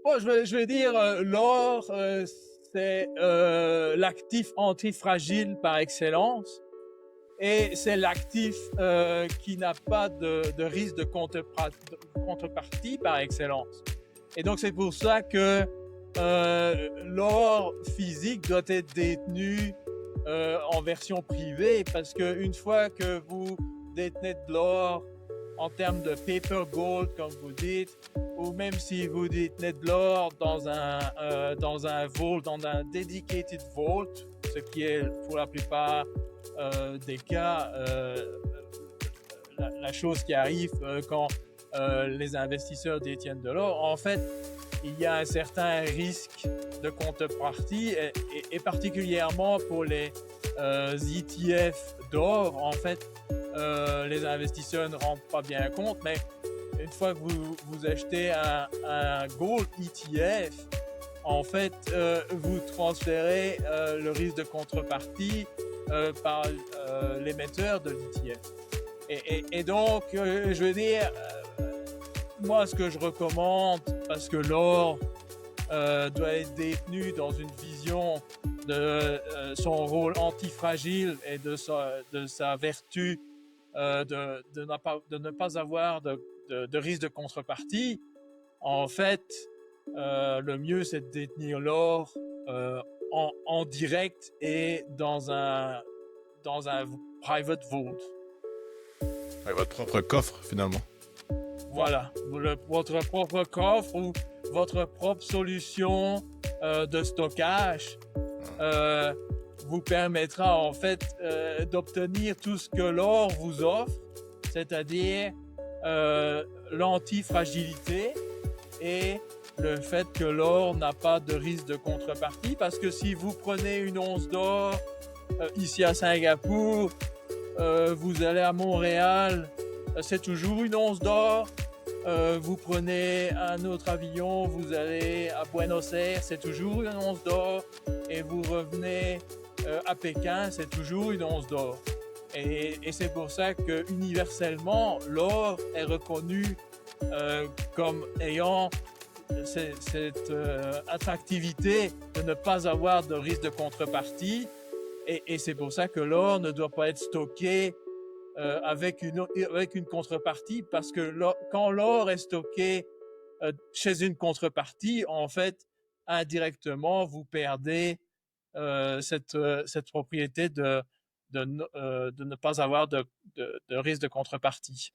Bon, je vais dire, l'or, c'est l'actif antifragile par excellence et c'est l'actif qui n'a pas de risque de contrepartie par excellence. Et donc, c'est pour ça que l'or physique doit être détenu en version privée, parce qu'une fois que vous détenez de l'or en termes de paper gold, comme vous dites, ou même si vous détenez de l'or dans un vault, dans un dedicated vault, ce qui est pour la plupart des cas la chose qui arrive quand les investisseurs détiennent de l'or. En fait, il y a un certain risque de contrepartie et particulièrement pour les ETF d'or. En fait, les investisseurs ne rendent pas bien compte, mais une fois que vous achetez un gold ETF, en fait, vous transférez le risque de contrepartie par l'émetteur de l'ETF. Et donc, je veux dire, moi, ce que je recommande, parce que l'or doit être détenu dans une vision de son rôle antifragile et de sa vertu de ne pas avoir de risque de contrepartie, en fait, le mieux, c'est de détenir l'or en direct et dans un private vault. Avec votre propre coffre, finalement. Voilà, votre propre coffre ou votre propre solution de stockage vous permettra en fait d'obtenir tout ce que l'or vous offre, c'est-à-dire l'antifragilité et le fait que l'or n'a pas de risque de contrepartie, parce que si vous prenez une once d'or ici à Singapour, vous allez à Montréal, c'est toujours une once d'or. Vous prenez un autre avion, vous allez à Buenos Aires, c'est toujours une once d'or. Et vous revenez à Pékin, c'est toujours une once d'or. Et c'est pour ça que universellement, l'or est reconnu comme ayant cette attractivité de ne pas avoir de risque de contrepartie. Et c'est pour ça que l'or ne doit pas être stocké avec une contrepartie, parce que quand l'or est stocké chez une contrepartie, en fait, indirectement, vous perdez cette propriété de ne pas avoir de risque de contrepartie.